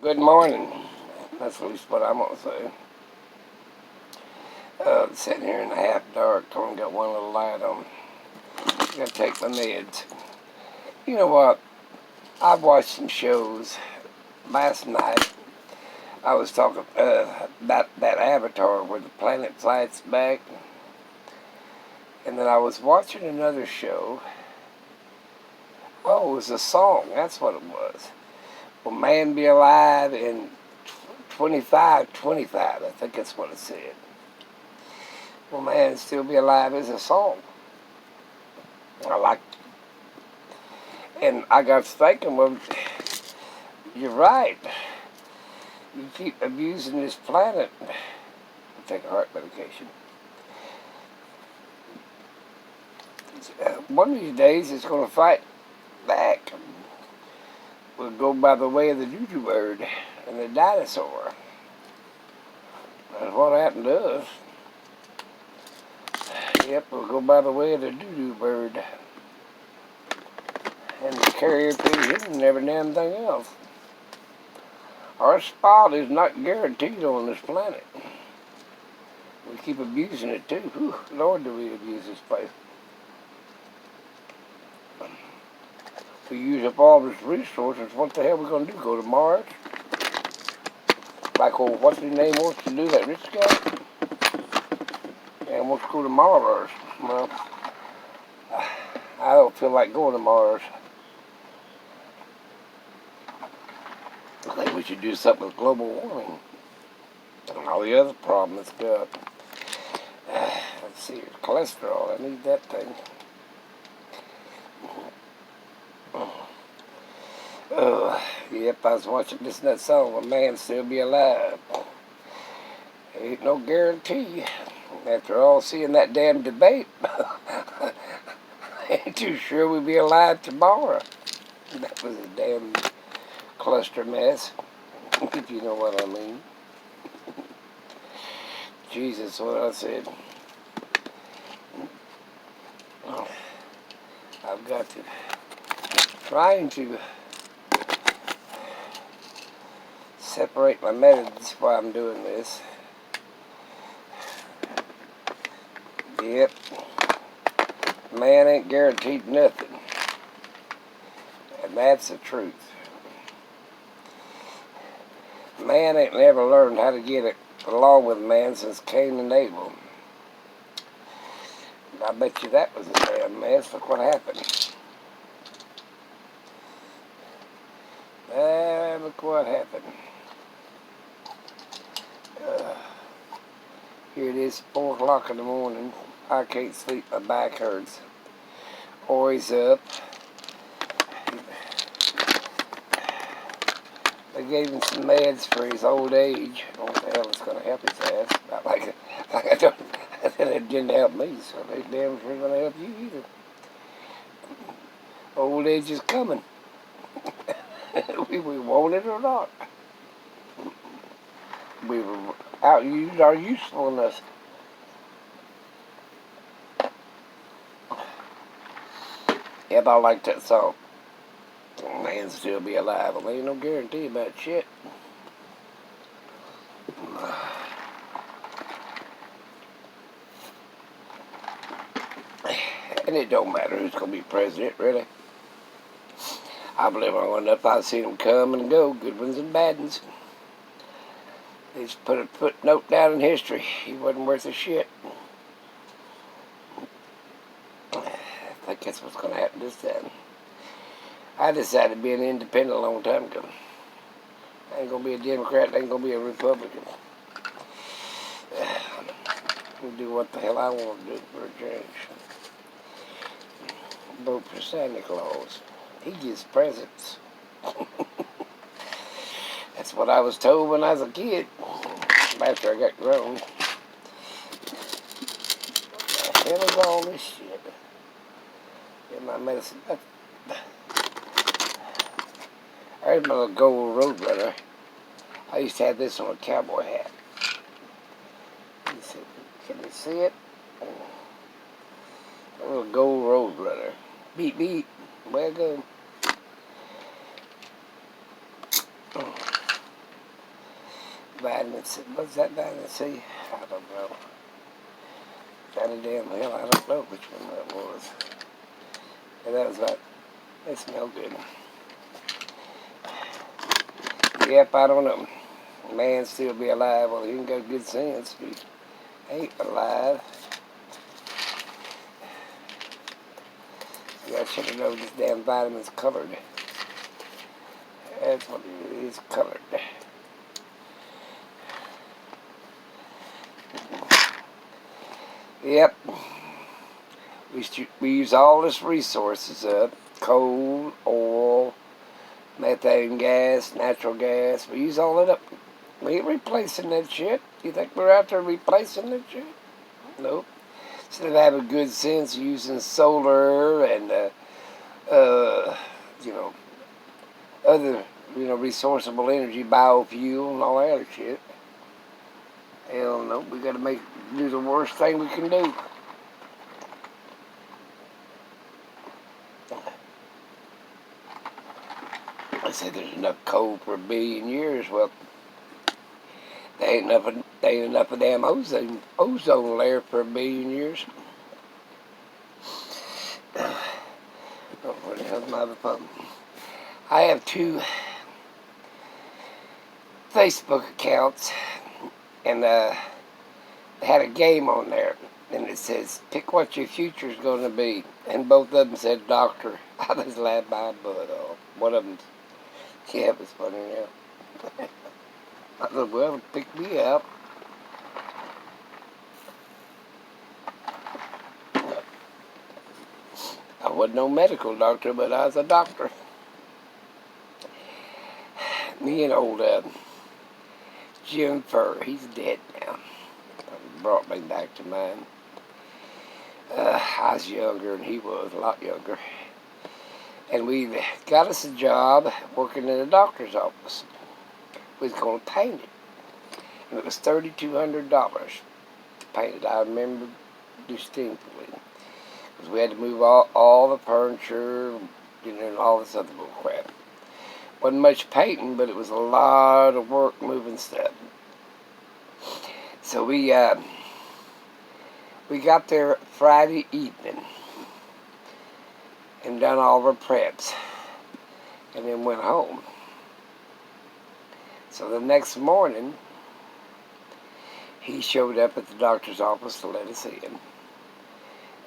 Good morning. That's at least what I'm going to say. Sitting here in the half dark, only got one little light on. Gotta take my meds. You know what? I watched some shows last night. I was talking about that Avatar where the planet fights back. And then I was watching another show. Oh, it was a song. That's what it was. Will man be alive in 2525? I think that's what it said. Will man still be alive is a song. I liked it. And I got to thinking, well, you're right. You keep abusing this planet. Take a heart medication. One of these days it's going to fight back. We'll go by the way of the doo-doo bird and the dinosaur. That's what happened to us. Yep, we'll go by the way of the doo-doo bird and the carrier pigeon and every damn thing else. Our spot is not guaranteed on this planet. We keep abusing it too. Whew, Lord, do we abuse this place. We use up all this resources. What the hell are we going to do? Go to Mars? Like old what's his name wants to do, that rich guy? And wants to go to Mars. Well, I don't feel like going to Mars. I think we should do something with global warming and all the other problems it's got. Let's see, cholesterol. I need that thing. Yep, I was watching this and that song. Will man still be alive? Ain't no guarantee. After all, seeing that damn debate, I ain't too sure we'll be alive tomorrow. That was a damn cluster mess, if you know what I mean. Jesus, what I said. I've got to, trying to separate my methods while I'm doing this. Yep. Man ain't guaranteed nothing. And that's the truth. Man ain't never learned how to get along with man since Cain and Abel. I bet you that was a damn mess. Look what happened. Look what happened. Here it is, 4 o'clock in the morning. I can't sleep, my back hurts. Always up. They gave him some meds for his old age. I don't know what the hell it's going to help his ass. Not like I don't, it didn't help me, so they damn sure going to help you either. Old age is coming. we want it or not. We outuse our usefulness. Yep, I like that song. Man still be alive. Well, there ain't no guarantee about shit. And it don't matter who's going to be president, really. I believe long enough I've seen them come and go, good ones and bad ones. They just put a footnote down in history. He wasn't worth a shit. I think that's what's going to happen this time. I decided to be an independent a long time ago. I ain't going to be a Democrat, I ain't going to be a Republican. I'll do what the hell I want to do for a change. Vote for Santa Claus. He gives presents. That's what I was told when I was a kid. After I got grown. What the hell is all this shit? Get my medicine. There's my little gold Roadrunner. I used to have this on a cowboy hat. Can you see it? A little gold Roadrunner. Beep, beep. Where I go? vitamin C. What's that vitamin C? I don't know. Is that a damn hell? I don't know which one that was. And that was about, it smelled good. Yep, I don't know. Man still be alive. Well, he ain't got good sense. He ain't alive. Yeah, I should have known this damn vitamin's colored. That's what it is, colored. Yep. We use all this resources up. Coal, oil, methane gas, natural gas. We use all that up. We ain't replacing that shit. You think we're out there replacing that shit? Nope. Instead of having good sense using solar and, you know, other, resourceable energy, biofuel and all that other shit. Hell no, we gotta do the worst thing we can do. I said there's enough coal for 1,000,000,000 years. Well, there ain't enough of damn ozone layer for 1,000,000,000 years. Oh, where the hell's my other phone? I have 2 Facebook accounts, and they had a game on there, and it says, pick what your future's going to be. And both of them said doctor. I just laughed my butt off. One of them, yeah, it was funny now. I said, well, pick me up. I wasn't no medical doctor, but I was a doctor. Me and old Jim Furr, he's dead now. Brought me back to mind. I was younger and he was a lot younger. And we got us a job working in a doctor's office. We was going to paint it. And it was $3,200 to paint it. I remember distinctly. Because we had to move all the furniture, and all this other little crap. Wasn't much painting, but it was a lot of work moving stuff. So we got there Friday evening and done all of our preps and then went home. So the next morning, he showed up at the doctor's office to let us in.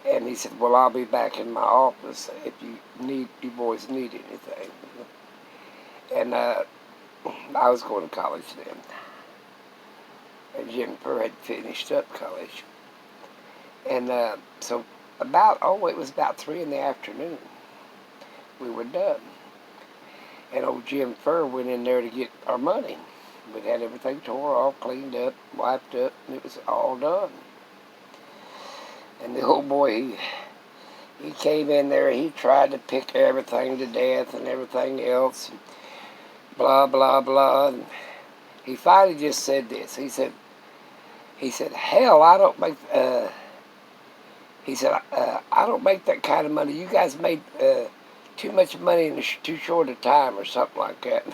And he said, well, I'll be back in my office if you boys need anything. And I was going to college then. And Jennifer had finished up college. And so it was about 3 in the afternoon. We were done. And old Jim Furr went in there to get our money. We had everything tore off, cleaned up, wiped up, and it was all done. And the old boy, he came in there, he tried to pick everything to death and everything else, and blah, blah, blah. And he finally just said this. He said, hell, I don't make, I don't make that kind of money. You guys made too much money in too short a time or something like that.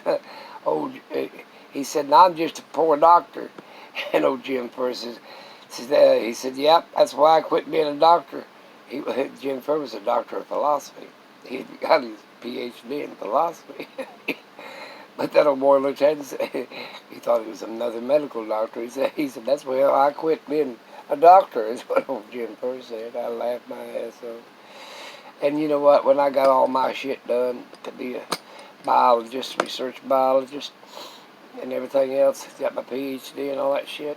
He said, no, I'm just a poor doctor. And old Jim Furr says, he said, yep, that's why I quit being a doctor. Jim Furr was a doctor of philosophy. He got his PhD in philosophy. But that old boy looked at him and said, he thought he was another medical doctor. He said, that's why I quit being a doctor, is what old Jim Furr said. I laughed my ass off. And you know what? When I got all my shit done to be a biologist, research biologist, and everything else, got my PhD and all that shit,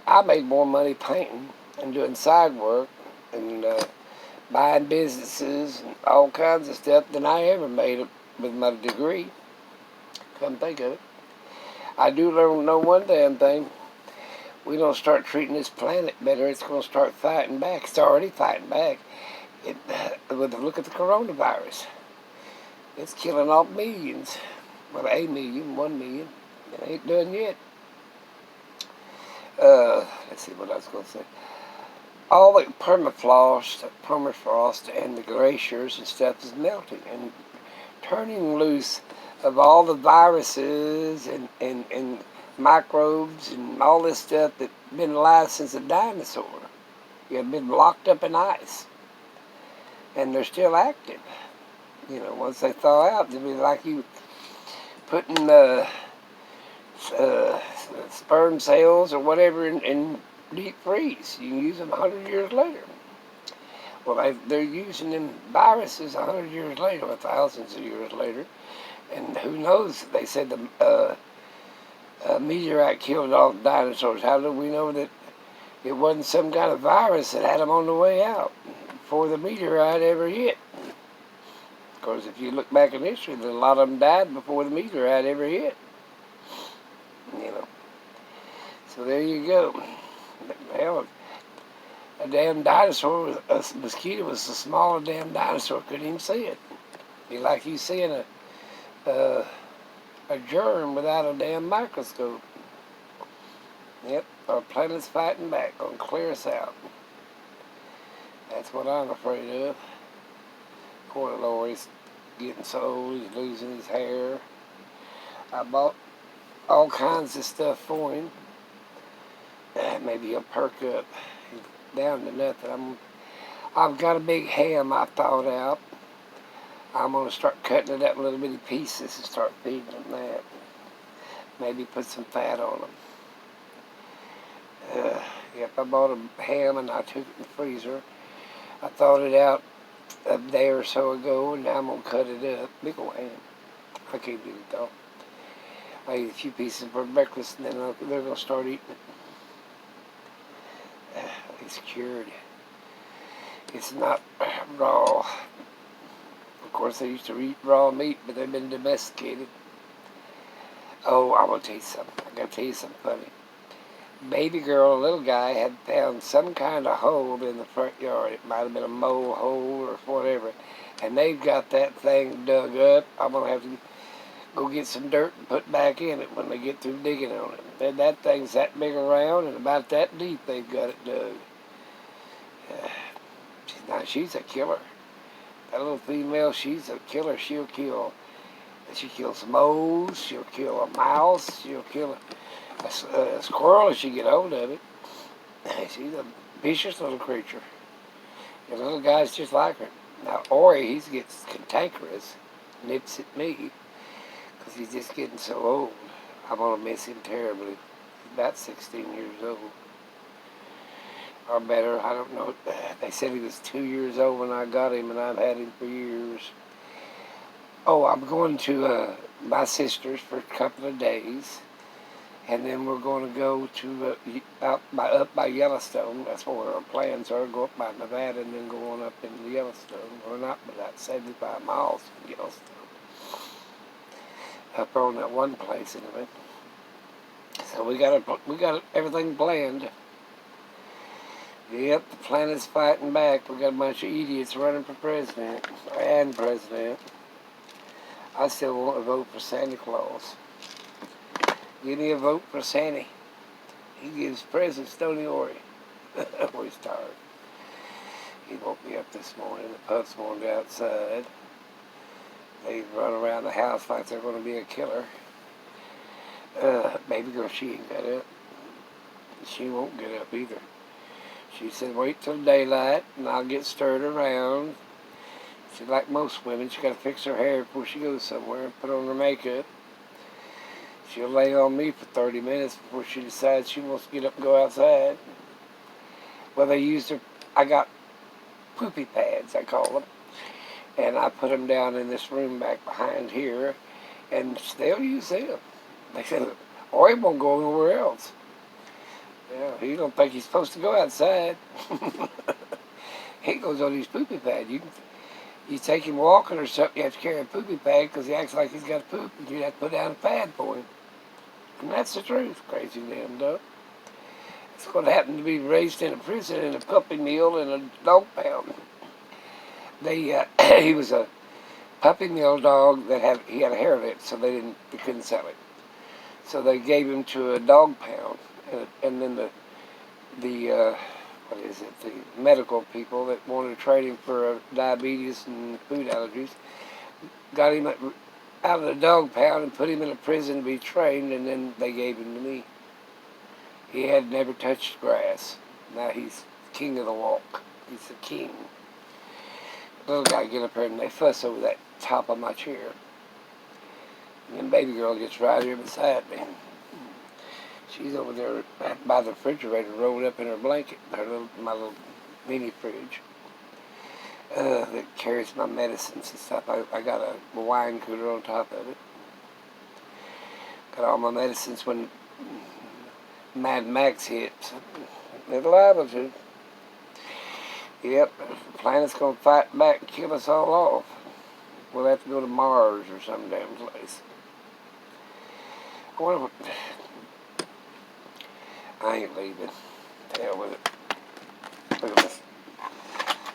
I made more money painting and doing side work and buying businesses and all kinds of stuff than I ever made with my degree. Come think of it. I do know one damn thing. We don't start treating this planet better, it's going to start fighting back. It's already fighting back. Look at the coronavirus. It's killing off millions. Well, 1 million, 1 million. It ain't done yet. Let's see what I was going to say. All the permafrost and the glaciers and stuff is melting and turning loose of all the viruses and microbes and all this stuff that's been alive since the dinosaur. You've been locked up in ice, and they're still active. Once they thaw out, it'll be like you putting uh, sperm cells or whatever in deep freeze. You can use them 100 years later. Well, they're using them viruses 100 years later, or thousands of years later, and who knows? They said the meteorite killed all the dinosaurs. How do we know that it wasn't some kind of virus that had them on the way out before the meteorite ever hit? Because if you look back in history, a lot of them died before the meteorite ever hit. So there you go. Hell, a damn dinosaur, a mosquito was a smaller damn dinosaur. Couldn't even see it. It'd be like you seeing a germ without a damn microscope. Yep, our planet's fighting back, gonna clear us out. That's what I'm afraid of. Poor Lori's getting so old, he's losing his hair. I bought all kinds of stuff for him. Maybe he'll perk up. He's down to nothing. I've got a big ham I thawed out. I'm going to start cutting it up in little bitty pieces and start feeding them that. Maybe put some fat on them. Yep, I bought a ham and I took it in the freezer. I thawed it out a day or so ago, and now I'm going to cut it up. Big old ham. I can't eat it though. I eat a few pieces for breakfast, and then they're going to start eating it. It's cured. It's not raw. Of course, they used to eat raw meat, but they've been domesticated. Oh, I'm going to tell you something. I got to tell you something funny. Baby girl, a little guy, had found some kind of hole in the front yard. It might have been a mole hole or whatever. And they've got that thing dug up. I'm going to have to go get some dirt and put back in it when they get through digging on it. And that thing's that big around and about that deep they've got it dug. She's a killer. That little female, she's a killer. She kills moles, she'll kill a mouse, she'll kill a squirrel if she get hold of it. She's a vicious little creature. The little guy's just like her. Now, Ori, he gets cantankerous, nips at me, because he's just getting so old. I'm going to miss him terribly. He's about 16 years old. Or better, I don't know. They said he was 2 years old when I got him, and I've had him for years. Oh, I'm going to my sister's for a couple of days, and then we're going to go to up by Yellowstone. That's where our plans are. Go up by Nevada and then go on up into Yellowstone. Or not but about 75 miles from Yellowstone. Up on that one place anyway. So we got everything planned. Yep, the planet's fighting back. We got a bunch of idiots running for president and president. I still want to vote for Santa Claus. Give me a vote for Santa. He gives presents, don't he, Ori? Oh, he's tired. He woke me up this morning. The pups wanted outside. They run around the house like they're going to be a killer. Baby girl, she ain't got up. She won't get up either. She said, wait till daylight and I'll get stirred around. She, like most women, she got to fix her hair before she goes somewhere and put on her makeup. She'll lay on me for 30 minutes before she decides she wants to get up and go outside. Well, I got poopy pads, I call them. And I put them down in this room back behind here, and they'll use them. They said, or he won't go anywhere else. Yeah, he don't think he's supposed to go outside. He goes on these poopy pads. You take him walking or something, you have to carry a poopy pad because he acts like he's got to poop, and you have to put down a pad for him. And that's the truth, crazy damn duck. It's what happened to be raised in a prison in a puppy mill and a dog pound. He was a puppy mill dog that he had a hair lip, so they couldn't sell it. So they gave him to a dog pound, and then the medical people that wanted to trade him for diabetes and food allergies got him out of the dog pound and put him in a prison to be trained, and then they gave him to me. He had never touched grass. Now he's king of the walk. He's the king. The little guy get up there and they fuss over that top of my chair. And then baby girl gets right here beside me. She's over there by the refrigerator, rolled up in her blanket, my little mini fridge. That carries my medicines and stuff. I got a wine cooler on top of it. Got all my medicines when Mad Max hits. They're liable to. Yep, the planet's gonna fight back and kill us all off. We'll have to go to Mars or some damn place. I wonder what... I ain't leaving. Hell with it. Look at this.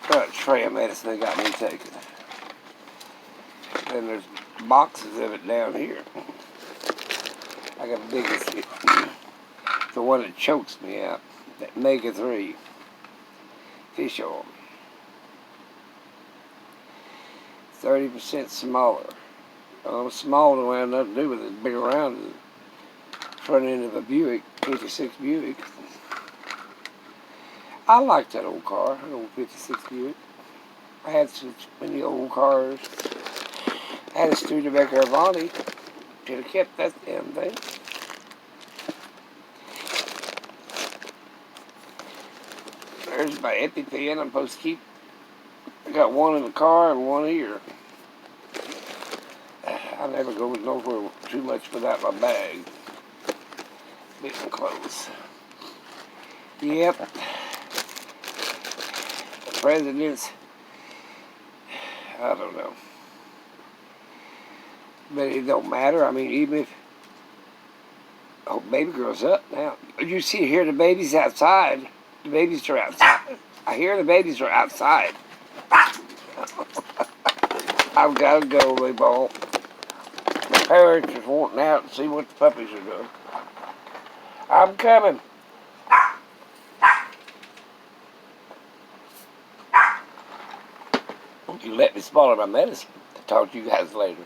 Got a tray of medicine they got me taking. Then there's boxes of it down here. I got the biggest, the one that chokes me out, that omega-3 fish oil. 30% smaller. Small don't have nothing to do with it. Big around the front end of a Buick, 56 Buick. I like that old car, an old 56 Buick. I had so many old cars. I had a Studebaker Avanti. Should have kept that damn thing. There's my EpiPen I'm supposed to keep. I got one in the car and one here. I never go nowhere too much without my bag. Bit and clothes. Yep. The president's, I don't know. But it don't matter. I mean, even if... Oh, baby girl's up now. You see here the babies outside. The babies are outside. I hear the babies are outside. I've got to go, they ball. The parents is wanting out and see what the puppies are doing. I'm coming. You let me swallow my medicine. I'll talk to you guys later.